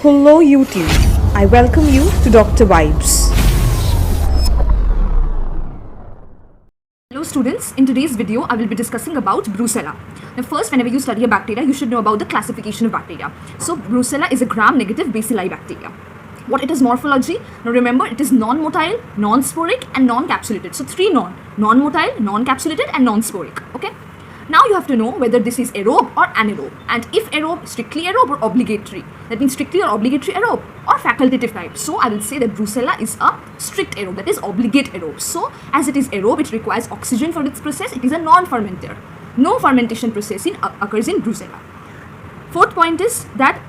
Hello YouTube, I welcome you to Dr. Vibes. Hello students, in today's video I will be discussing about Brucella. Now first, whenever you study a bacteria, you should know about the classification of bacteria. So Brucella is a gram-negative bacilli bacteria. What it is morphology? Now remember, it is non-motile, non-sporic and non-capsulated. So three non-motile, non-capsulated and non-sporic. Okay. Now you have to know whether this is aerobe or anaerobe, and if aerobe, strictly aerobe or obligatory. That means strictly or obligatory aerobe or facultative type. So I will say that Brucella is a strict aerobe, that is obligate aerobe. So as it is aerobe, it requires oxygen for its process. It is a non-fermenter. No fermentation process occurs in Brucella. Fourth point is that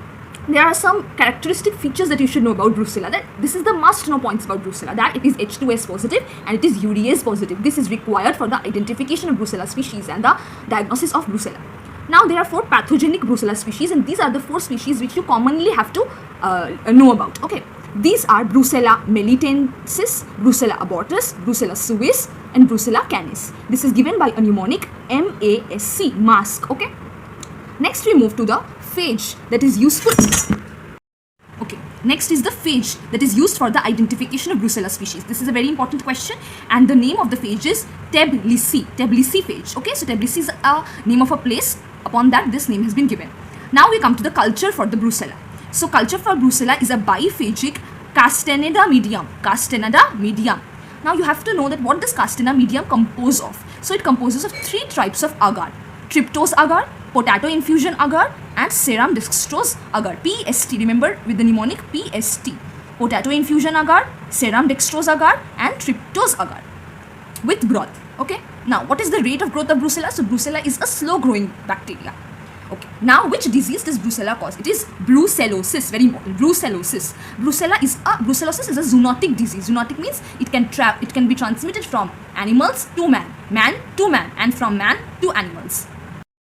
there are some characteristic features that you should know about Brucella. That this is the must know points about Brucella, that it is H2S positive and it is urease positive. This is required for the identification of Brucella species and the diagnosis of Brucella. Now there are 4 pathogenic Brucella species, and these are the 4 species which you commonly have to know about. Okay, these are Brucella melitensis, Brucella abortus, Brucella suis and Brucella canis. This is given by a mnemonic MASC, mask. Okay, next we move to the phage that is useful. Okay, next is the phage that is used for the identification of Brucella species. This is a very important question, and the name of the phage is Tbilisi phage. Okay, so Tbilisi is a name of a place. Upon that, this name has been given. Now we come to the culture for the Brucella. So culture for Brucella is a biphagic Castaneda medium. Castaneda medium. Now you have to know that what does Castaneda medium compose of. So it composes of 3 types of agar: tryptose agar, potato infusion agar and serum dextrose agar, PST. Remember with the mnemonic PST. Potato infusion agar, serum dextrose agar and tryptose agar with broth. Okay. Now what is the rate of growth of Brucella? So Brucella is a slow growing bacteria. Okay. Now which disease does Brucella cause? It is brucellosis. Very important. Brucellosis. Brucellosis is a zoonotic disease. Zoonotic means it can be transmitted from animals to man to man and from man to animals.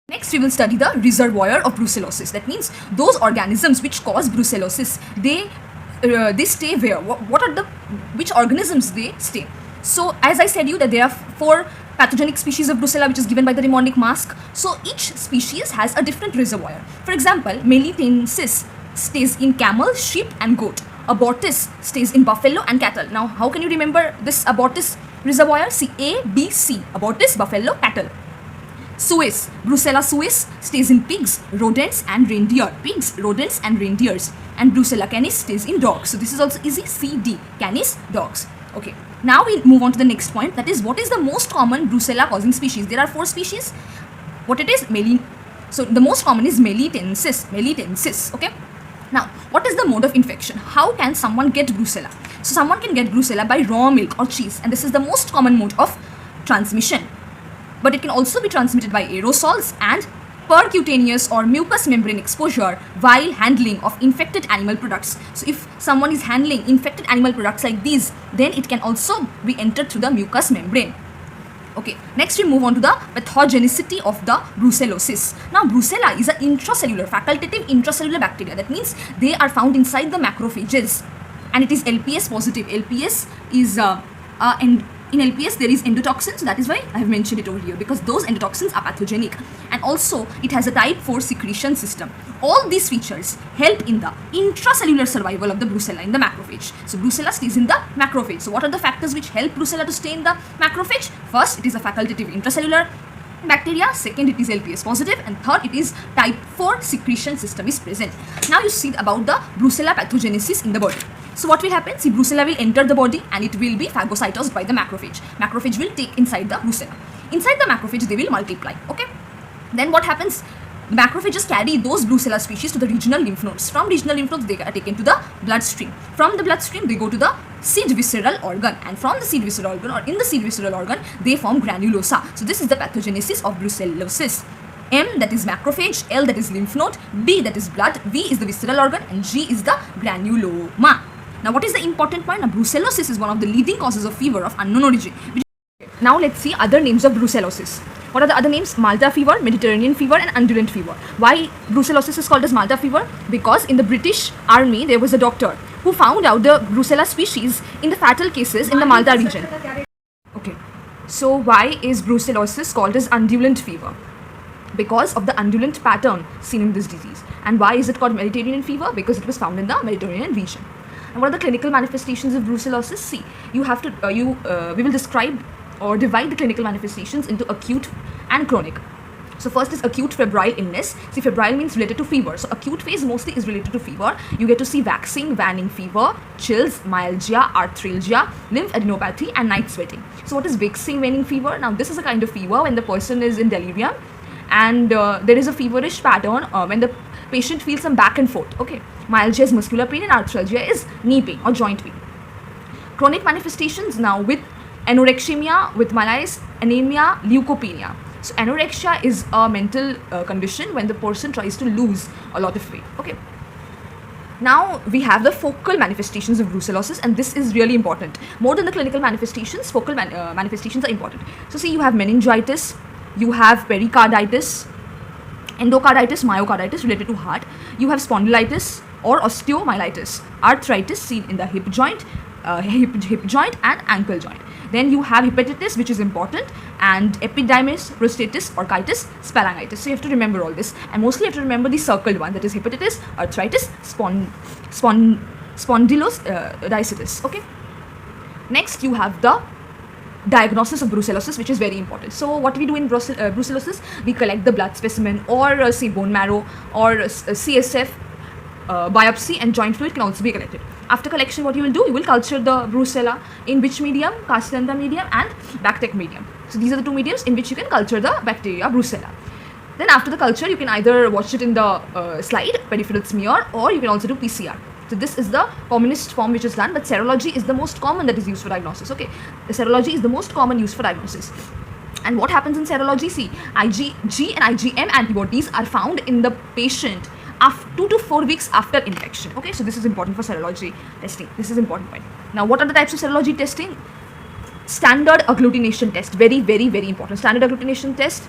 Next, we will study the reservoir of brucellosis. That means those organisms which cause brucellosis, they stay where? Which organisms they stay? So, as I said you that there are 4 pathogenic species of Brucella which is given by the mnemonic mask. So, each species has a different reservoir. For example, melitensis stays in camel, sheep and goat. Abortus stays in buffalo and cattle. Now, how can you remember this abortus reservoir? See, A, B, C. Abortus, buffalo, cattle. Suis, Brucella suis stays in pigs, rodents and reindeer. Pigs, rodents and reindeers. And Brucella canis stays in dogs. So this is also easy. C, D. Canis, dogs. Okay. Now we move on to the next point. That is, what is the most common Brucella causing species? There are 4 species. What it is? So the most common is melitensis. Okay. Now, what is the mode of infection? How can someone get Brucella? So someone can get Brucella by raw milk or cheese, and this is the most common mode of transmission. But it can also be transmitted by aerosols and percutaneous or mucous membrane exposure while handling of infected animal products. So if someone is handling infected animal products like these, then it can also be entered through the mucous membrane. Okay, next we move on to the pathogenicity of the brucellosis. Now Brucella is an intracellular, facultative intracellular bacteria. That means they are found inside the macrophages, and it is LPS positive. LPS is in LPS there is endotoxin, so that is why I have mentioned it over here, because those endotoxins are pathogenic, and also it has a type 4 secretion system. All these features help in the intracellular survival of the Brucella in the macrophage. So Brucella stays in the macrophage. So what are the factors which help Brucella to stay in the macrophage? First, it is a facultative intracellular bacteria. Second, it is LPS positive, and third, it is type 4 secretion system is present. Now you see about the Brucella pathogenesis in the body. So what will happen? See, Brucella will enter the body and it will be phagocytosed by the macrophage. Macrophage will take inside the Brucella. Inside the macrophage, they will multiply. Okay. Then what happens? The macrophages carry those Brucella species to the regional lymph nodes. From regional lymph nodes, they are taken to the bloodstream. From the bloodstream, they go to the seed visceral organ, and from the seed visceral organ, or in the seed visceral organ, they form granulosa. So this is the pathogenesis of brucellosis. M, that is macrophage, L, that is lymph node, B, that is blood, V is the visceral organ, and G is the granuloma. Now what is the important point? Now brucellosis is one of the leading causes of fever of unknown origin. Now let's see other names of brucellosis. What are the other names? Malta fever, Mediterranean fever and undulant fever. Why brucellosis is called as Malta fever? Because in the British army there was a doctor who found out the Brucella species in the fatal cases in the Malta region. Okay. So why is brucellosis called as undulant fever? because of the undulant pattern seen in this disease. And why is it called Mediterranean fever? Because it was found in the Mediterranean region. And what are the clinical manifestations of brucellosis? See, we will describe or divide the clinical manifestations into acute and chronic. So first is acute febrile illness. See, febrile means related to fever. So acute phase mostly is related to fever. You get to see waxing, waning fever, chills, myalgia, arthralgia, lymphadenopathy, and night sweating. So what is waxing, waning fever? Now this is a kind of fever when the person is in delirium, and there is a feverish pattern when the patient feels some back and forth. Okay, myalgia is muscular pain and arthralgia is knee pain or joint pain. Chronic manifestations now with anorexemia, with malaise, anemia, leukopenia. So anorexia is a mental condition when the person tries to lose a lot of weight. Okay. Now we have the focal manifestations of brucellosis, and this is really important. More than the clinical manifestations, focal manifestations are important. So see, you have meningitis, you have pericarditis, endocarditis, myocarditis related to heart. You have spondylitis or osteomyelitis, arthritis seen in the hip joint and ankle joint. Then you have hepatitis, which is important, and epididymis, prostatitis, orchitis, splangitis. So you have to remember all this, and mostly you have to remember the circled one, that is hepatitis, arthritis, spondylodiscitis. Okay. Next, you have the diagnosis of brucellosis, which is very important. So what we do in brucellosis, we collect the blood specimen, or say bone marrow, or CSF, biopsy, and joint fluid can also be collected. After collection, what you will do, you will culture the brucella in which medium? Castellaneta medium and Bactec medium. So these are the two mediums in which you can culture the bacteria brucella. Then after the culture, you can either watch it in the slide, peripheral smear, or you can also do PCR. So this is the commonest form which is done, but serology is the most common that is used for diagnosis. Okay, the serology is the most common used for diagnosis. And what happens in serology? See, IgG and IgM antibodies are found in the patient after 2 to 4 weeks after infection. Okay, so this is important for serology testing. This is important point. Now, what are the types of serology testing? Standard agglutination test, very, very, very important. Standard agglutination test,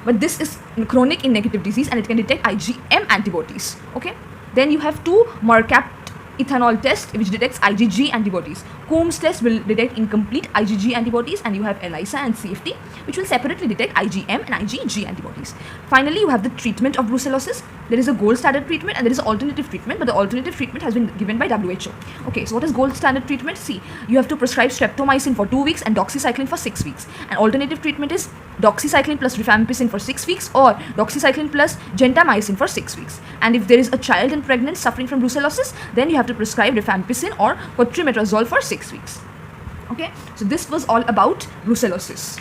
but this is chronic in negative disease, and it can detect IgM antibodies. Okay, then you have two Mercapt ethanol test, which detects IgG antibodies. Coombs test will detect incomplete IgG antibodies, and you have ELISA and CFT, which will separately detect IgM and IgG antibodies. Finally, you have the treatment of brucellosis. There is a gold standard treatment and there is an alternative treatment, but the alternative treatment has been given by WHO. Okay, so what is gold standard treatment? See, you have to prescribe streptomycin for 2 weeks and doxycycline for 6 weeks. And alternative treatment is doxycycline plus rifampicin for 6 weeks, or doxycycline plus gentamicin for 6 weeks. And if there is a child and pregnant suffering from brucellosis, then you have to prescribe rifampicin or cotrimoxazole for 6 weeks. Okay, so this was all about brucellosis.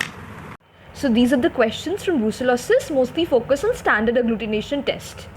So these are the questions from brucellosis, mostly focus on standard agglutination test.